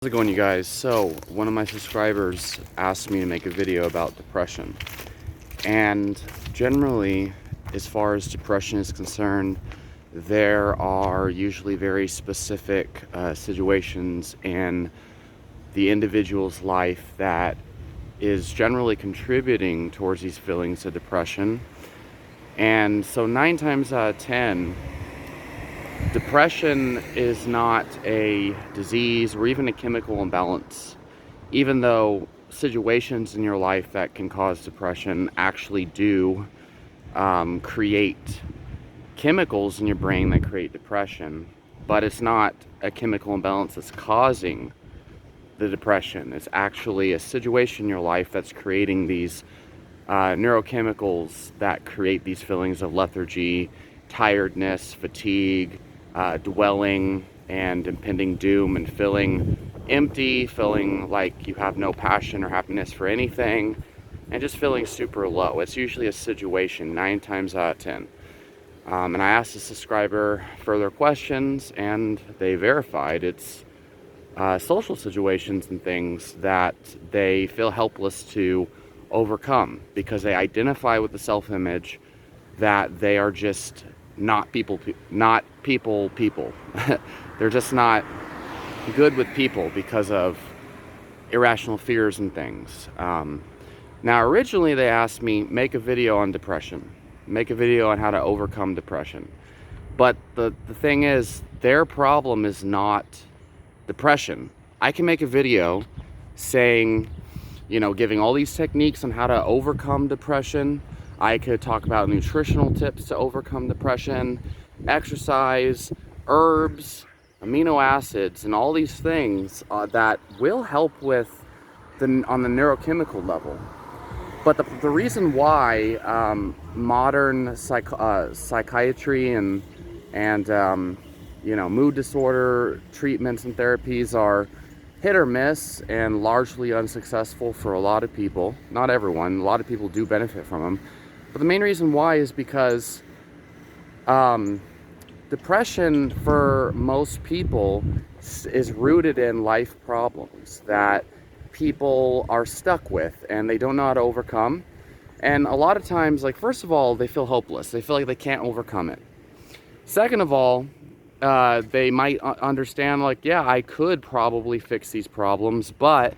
How's it going, you guys? So one of my subscribers asked me to make a video about depression, and generally, as far as depression is concerned, there are usually very specific situations in the individual's life that is generally contributing towards these feelings of depression. And so 9 times out of 10, depression is not a disease or even a chemical imbalance, even though situations in your life that can cause depression actually do create chemicals in your brain that create depression. But it's not a chemical imbalance that's causing the depression. It's actually a situation in your life that's creating these neurochemicals that create these feelings of lethargy, tiredness, fatigue, dwelling, and impending doom, and feeling empty, feeling like you have no passion or happiness for anything, and just feeling super low. It's usually a situation 9 times out of 10. And I asked the subscriber further questions, and they verified it's social situations and things that they feel helpless to overcome because they identify with the self-image that they are just not people. They're just not good with people because of irrational fears and things. Now, originally they asked me, make a video on depression, make a video on how to overcome depression. But the thing is, their problem is not depression. I can make a video saying, giving all these techniques on how to overcome depression. I could talk about nutritional tips to overcome depression, exercise, herbs, amino acids, and all these things that will help with on the neurochemical level. But the reason why modern psychiatry and mood disorder treatments and therapies are hit or miss and largely unsuccessful for a lot of people, not everyone, a lot of people do benefit from them. But the main reason why is because depression for most people is rooted in life problems that people are stuck with and they don't know how to overcome. And a lot of times, first of all, they feel hopeless. They feel like they can't overcome it. Second of all, they might understand, yeah, I could probably fix these problems, but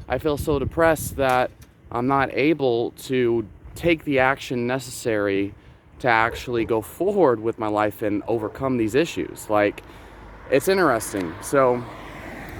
I feel so depressed that I'm not able to take the action necessary to actually go forward with my life and overcome these issues. It's interesting. So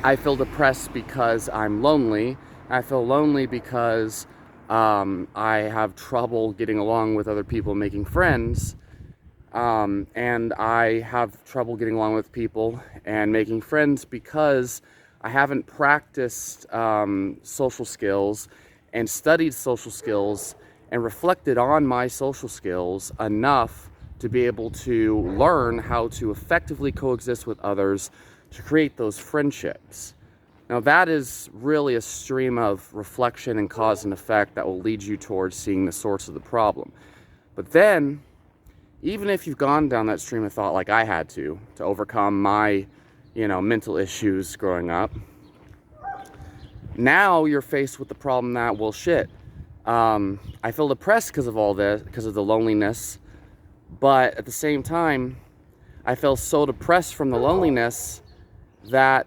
I feel depressed because I'm lonely. I feel lonely because I have trouble getting along with other people, making friends. And I have trouble getting along with people and making friends because I haven't practiced social skills and studied social skills and reflected on my social skills enough to be able to learn how to effectively coexist with others to create those friendships. Now, that is really a stream of reflection and cause and effect that will lead you towards seeing the source of the problem. But then, even if you've gone down that stream of thought like I had to overcome my, mental issues growing up, now you're faced with the problem that, well, shit, I feel depressed because of all this, because of the loneliness, but at the same time, I feel so depressed from the loneliness that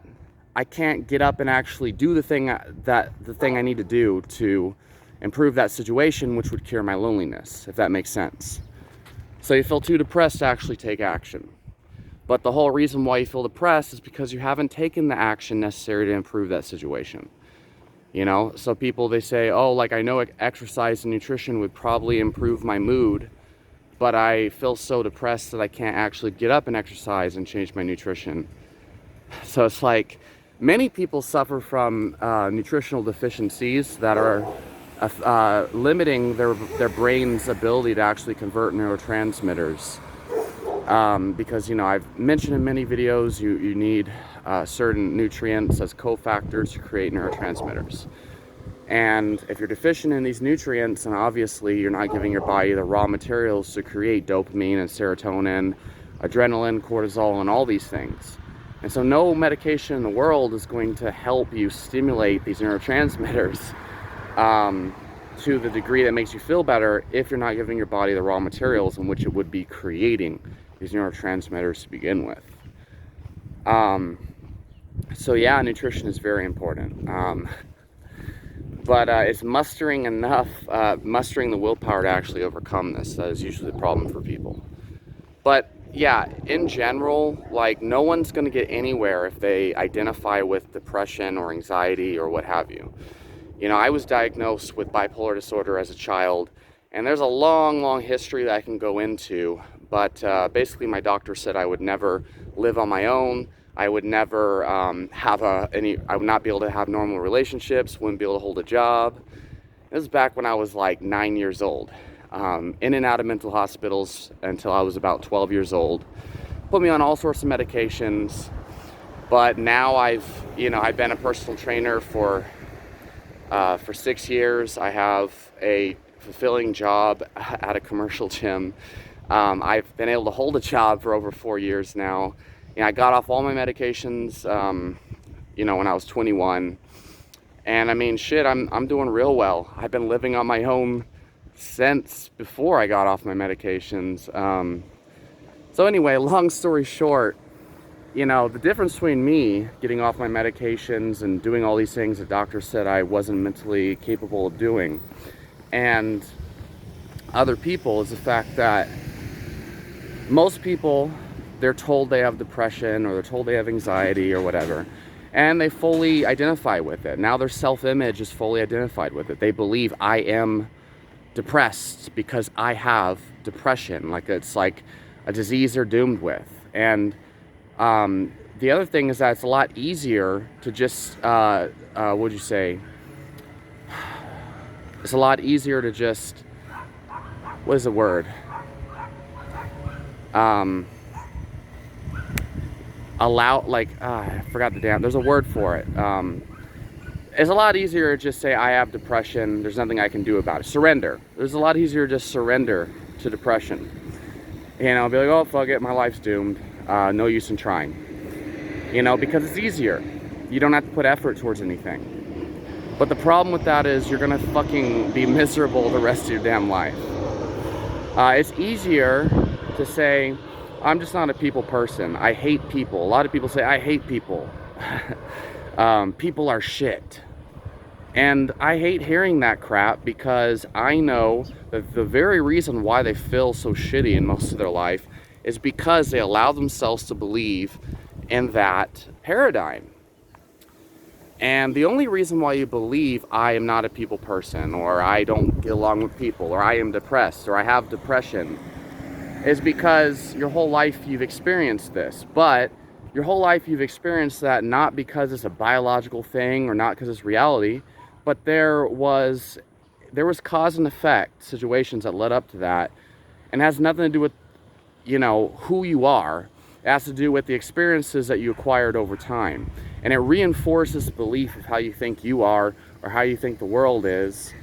I can't get up and actually do the thing I need to do to improve that situation, which would cure my loneliness, if that makes sense. So you feel too depressed to actually take action. But the whole reason why you feel depressed is because you haven't taken the action necessary to improve that situation. So people, they say, oh, I know exercise and nutrition would probably improve my mood, but I feel so depressed that I can't actually get up and exercise and change my nutrition. So it's many people suffer from nutritional deficiencies that are limiting their brain's ability to actually convert neurotransmitters. Because, I've mentioned in many videos, you need certain nutrients as cofactors to create neurotransmitters. And if you're deficient in these nutrients, then obviously you're not giving your body the raw materials to create dopamine and serotonin, adrenaline, cortisol, and all these things. And so no medication in the world is going to help you stimulate these neurotransmitters to the degree that makes you feel better if you're not giving your body the raw materials in which it would be creating these neurotransmitters to begin with. So yeah, nutrition is very important. But it's mustering the willpower to actually overcome this that is usually the problem for people. But yeah, in general, like, no one's going to get anywhere if they identify with depression or anxiety or what have you. You know, I was diagnosed with bipolar disorder as a child, and there's a long history that I can go into, but basically my doctor said I would never live on my own. I would never I would not be able to have normal relationships, wouldn't be able to hold a job. This was back when I was like 9 years old. In and out of mental hospitals until I was about 12 years old. Put me on all sorts of medications. But now I've been a personal trainer for 6 years. I have a fulfilling job at a commercial gym. I've been able to hold a job for over 4 years now. I got off all my medications, when I was 21. And I mean, shit, I'm doing real well. I've been living on my own since before I got off my medications. So anyway, long story short, the difference between me getting off my medications and doing all these things the doctor said I wasn't mentally capable of doing, and other people, is the fact that most people, they're told they have depression or they're told they have anxiety or whatever, and they fully identify with it. Now their self-image is fully identified with it. They believe I am depressed because I have depression, like it's like a disease they're doomed with. And the other thing is that it's a lot easier to just it's a lot easier to just, what is the word, I forgot there's a word for it. It's a lot easier to just say I have depression, there's nothing I can do about it. Surrender. It's a lot easier to just surrender to depression. Be like, oh, fuck it, my life's doomed. No use in trying. Because it's easier. You don't have to put effort towards anything. But the problem with that is you're gonna fucking be miserable the rest of your damn life. It's easier to say, I'm just not a people person. I hate people. A lot of people say, I hate people. People are shit. And I hate hearing that crap, because I know that the very reason why they feel so shitty in most of their life is because they allow themselves to believe in that paradigm. And the only reason why you believe I am not a people person, or I don't get along with people, or I am depressed, or I have depression, is because your whole life you've experienced this. But your whole life you've experienced that not because it's a biological thing or not because it's reality, but there was cause and effect situations that led up to that, and it has nothing to do with who you are. It has to do with the experiences that you acquired over time, and it reinforces the belief of how you think you are or how you think the world is.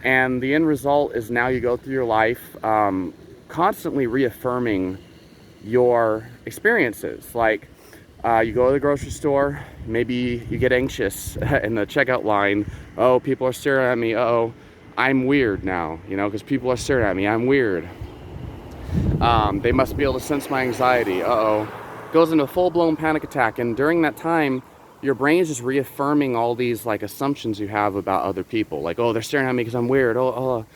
And the end result is now you go through your life constantly reaffirming your experiences. Like, you go to the grocery store, maybe you get anxious in the checkout line. Oh, people are staring at me. Uh-oh, I'm weird now, because people are staring at me. I'm weird. They must be able to sense my anxiety. Uh-oh. Goes into a full-blown panic attack. And during that time, your brain is just reaffirming all these assumptions you have about other people. Like, oh, they're staring at me because I'm weird. Oh.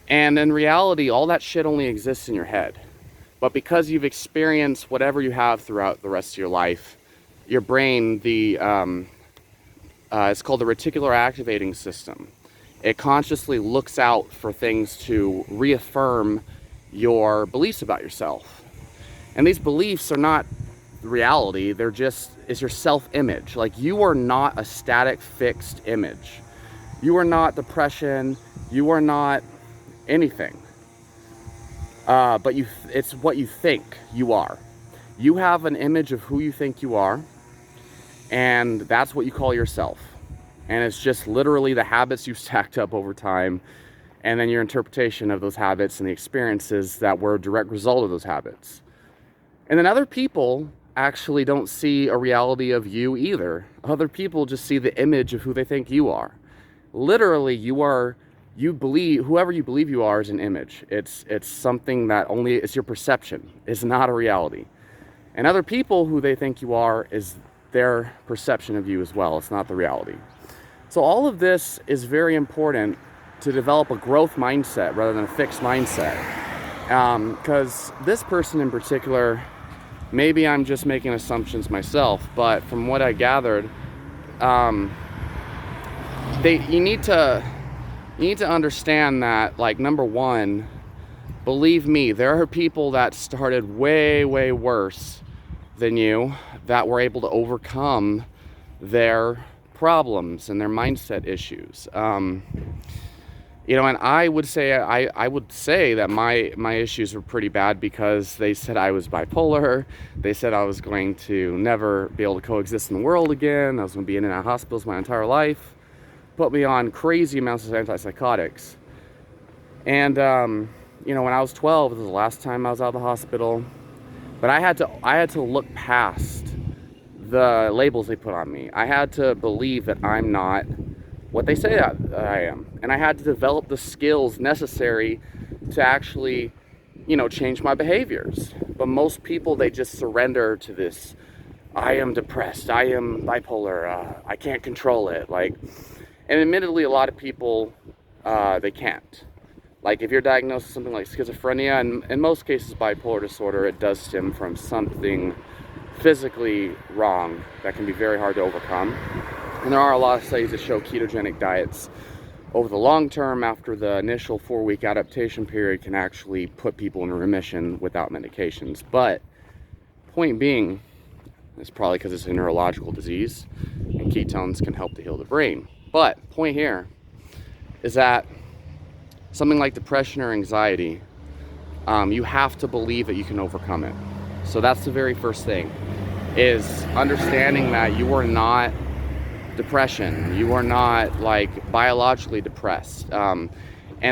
And in reality, all that shit only exists in your head. But because you've experienced whatever you have throughout the rest of your life, your brain, it's called the reticular activating system. It consciously looks out for things to reaffirm your beliefs about yourself. And these beliefs are not reality, it's your self-image. Like, you are not a static, fixed image. You are not depression, you are not anything. But it's what you think you are. You have an image of who you think you are, and that's what you call yourself. And it's just literally the habits you've stacked up over time, and then your interpretation of those habits and the experiences that were a direct result of those habits. And then other people actually don't see a reality of you either. Other people just see the image of who they think you are. Literally, you believe, whoever you believe you are is an image. It's something that only, it's your perception. It's not a reality. And other people who they think you are is their perception of you as well. It's not the reality. So all of this is very important to develop a growth mindset rather than a fixed mindset. Because this person in particular, maybe I'm just making assumptions myself, but from what I gathered, you need to understand that, like, number one, believe me, there are people that started way, way worse than you that were able to overcome their problems and their mindset issues. And I would say that my issues were pretty bad because they said I was bipolar. They said I was going to never be able to coexist in the world again. I was going to be in and out of hospitals my entire life. Put me on crazy amounts of antipsychotics. And when I was 12, it was the last time I was out of the hospital. But I had to look past the labels they put on me. I had to believe that I'm not what they say that I am. And I had to develop the skills necessary to actually, change my behaviors. But most people, they just surrender to this, I am depressed, I am bipolar, I can't control it. And admittedly, a lot of people, they can't. Like, if you're diagnosed with something like schizophrenia, and in most cases bipolar disorder, it does stem from something physically wrong that can be very hard to overcome. And there are a lot of studies that show ketogenic diets over the long term, after the initial 4-week adaptation period, can actually put people in remission without medications. But point being, it's probably because it's a neurological disease and ketones can help to heal the brain. But point here is that something like depression or anxiety, you have to believe that you can overcome it. So that's the very first thing, is understanding that you are not depression. You are not, like, biologically depressed. And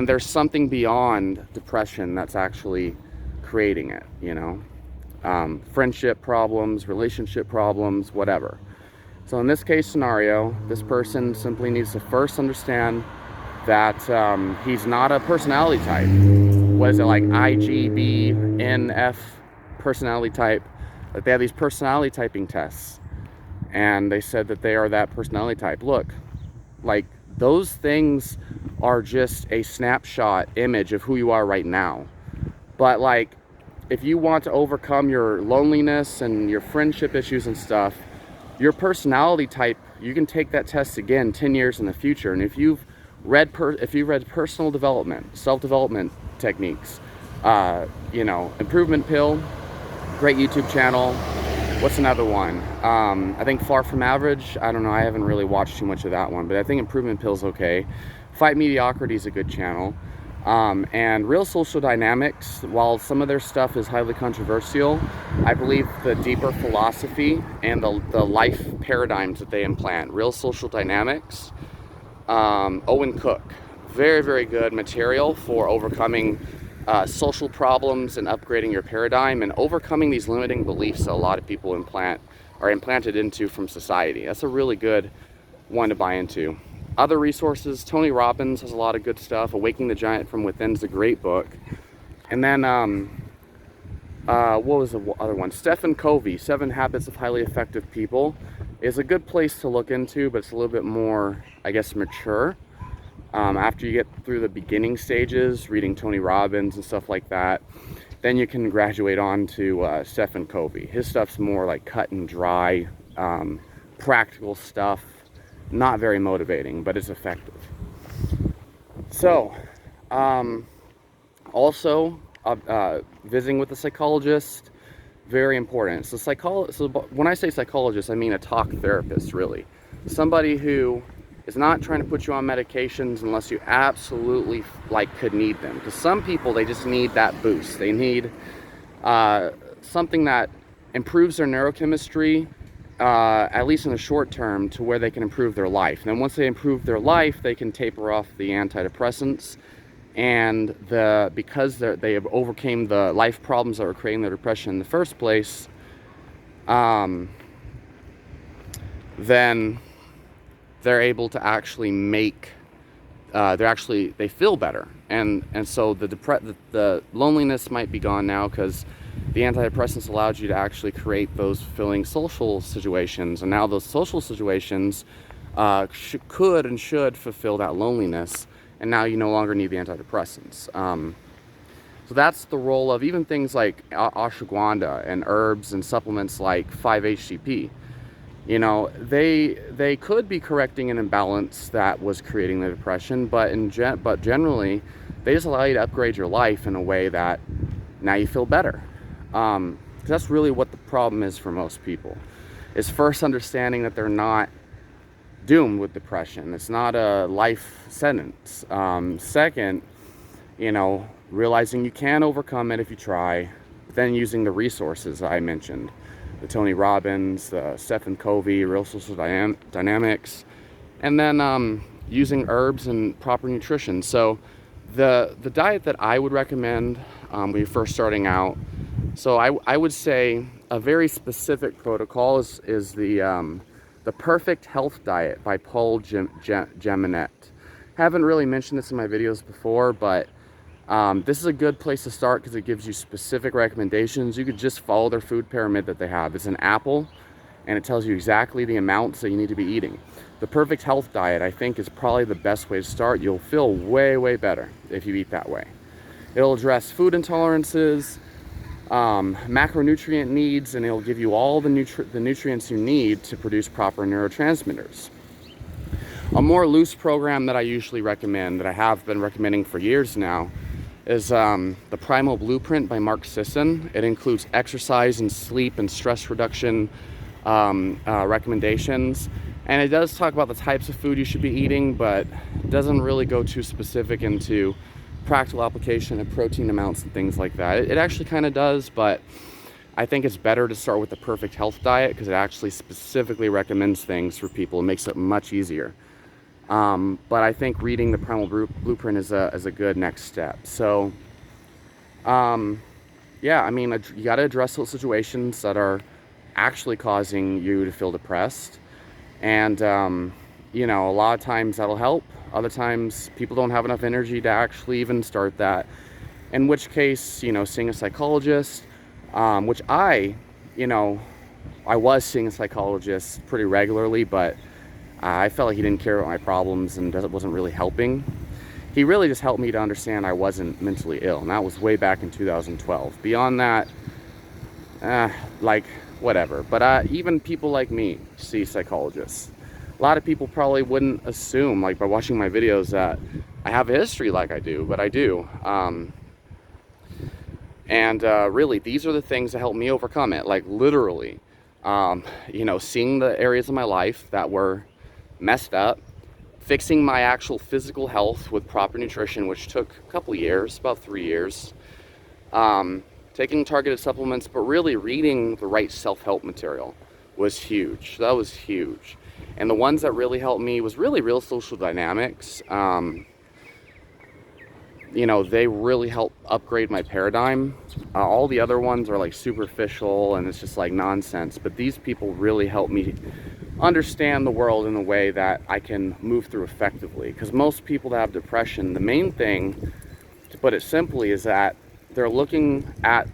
there's something beyond depression that's actually creating it, friendship problems, relationship problems, whatever. So in this case scenario, this person simply needs to first understand that he's not a personality type. What is it, like IGBNF personality type? Like, they have these personality typing tests, and they said that they are that personality type. Look, like, those things are just a snapshot image of who you are right now. But, like, if you want to overcome your loneliness and your friendship issues and stuff, your personality type, you can take that test again 10 years in the future. And if you've read personal development, self-development techniques, Improvement Pill, great YouTube channel. What's another one? I think Far From Average. I don't know, I haven't really watched too much of that one, but I think Improvement Pill's okay. Fight Mediocrity is a good channel. And Real Social Dynamics, while some of their stuff is highly controversial, I believe the deeper philosophy and the life paradigms that they implant. Real Social Dynamics, Owen Cook, very, very good material for overcoming social problems and upgrading your paradigm and overcoming these limiting beliefs that a lot of people are implanted into from society. That's a really good one to buy into. Other resources, Tony Robbins has a lot of good stuff. Awakening the Giant from Within is a great book. And then, what was the other one? Stephen Covey, 7 Habits of Highly Effective People, is a good place to look into, but it's a little bit more, I guess, mature. After you get through the beginning stages, reading Tony Robbins and stuff like that, then you can graduate on to Stephen Covey. His stuff's more like cut and dry, practical stuff. Not very motivating, but it's effective. So, also, visiting with a psychologist, very important. So when I say psychologist, I mean a talk therapist, really. Somebody who is not trying to put you on medications unless you absolutely, could need them. Because some people, they just need that boost. They need something that improves their neurochemistry, at least in the short term, to where they can improve their life. And then once they improve their life, they can taper off the antidepressants, and because they have overcame the life problems that were creating their depression in the first place, then they're able to actually make, they feel better. And so the loneliness might be gone now, because the antidepressants allowed you to actually create those fulfilling social situations. And now those social situations could and should fulfill that loneliness. And now you no longer need the antidepressants. So that's the role of even things like ashwagandha and herbs and supplements like 5-HTP. You know, they could be correcting an imbalance that was creating the depression, but generally, they just allow you to upgrade your life in a way that now you feel better. 'Cause that's really what the problem is for most people. Is first understanding that they're not doomed with depression. It's not a life sentence. Second, you know, realizing you can overcome it if you try. Then using the resources I mentioned. The Tony Robbins, the Stephen Covey, Real Social Dynamics, and then using herbs and proper nutrition. So the diet that I would recommend when you're first starting out, so I would say a very specific protocol is the Perfect Health Diet by Paul Geminet. Haven't really mentioned this in my videos before, but this is a good place to start because it gives you specific recommendations. You could just follow their food pyramid that they have. It's an apple, and it tells you exactly the amounts that you need to be eating. The Perfect Health Diet, I think, is probably the best way to start. You'll feel way, way better if you eat that way. It'll address food intolerances, macronutrient needs, and it'll give you all the nutrients you need to produce proper neurotransmitters. A more loose program that I usually recommend, that I have been recommending for years now, is the Primal Blueprint by Mark Sisson. It includes exercise and sleep and stress reduction recommendations. And it does talk about the types of food you should be eating, but doesn't really go too specific into practical application of protein amounts and things like that. It actually kind of does, but I think it's better to start with the Perfect Health Diet because it actually specifically recommends things for people. It makes it much easier. But I think reading the Primal Blueprint is a good next step. So, yeah, I mean, you got to address those situations that are actually causing you to feel depressed. And, you know, a lot of times that'll help. Other times people don't have enough energy to actually even start that. In which case, you know, seeing a psychologist, which you know, I was seeing a psychologist pretty regularly, but I felt like he didn't care about my problems and wasn't really helping. He really just helped me to understand I wasn't mentally ill, and that was way back in 2012. Beyond that, like, whatever. But even people like me see psychologists. A lot of people probably wouldn't assume, like, by watching my videos, that I have a history like I do, but I do. Really, these are the things that help me overcome it. Like, literally, you know, seeing the areas of my life that were messed up, fixing my actual physical health with proper nutrition, which took a couple years, about 3 years, taking targeted supplements, but really reading the right self-help material was huge. That was huge. And the ones that really helped me was really Real Social Dynamics. You know, they really help upgrade my paradigm. All the other ones are like superficial and it's just like nonsense, but these people really help me understand the world in a way that I can move through effectively. Because most people that have depression, the main thing, to put it simply, is that they're looking at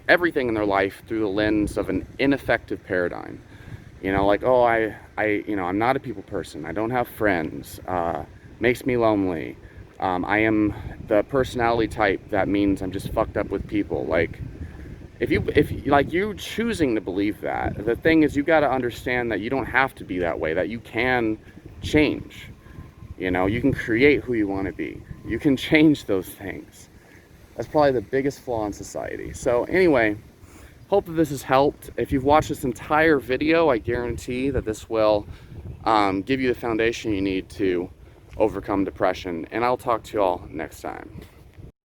everything in their life through the lens of an ineffective paradigm. You know, like, oh, you know, I'm not a people person. I don't have friends. Makes me lonely. I am the personality type that means I'm just fucked up with people. Like, if you choosing to believe that, the thing is, you got to understand that you don't have to be that way, that you can change. You know, you can create who you want to be. You can change those things. That's probably the biggest flaw in society. So anyway, hope that this has helped. If you've watched this entire video, I guarantee that this will give you the foundation you need to overcome depression. And I'll talk to you all next time.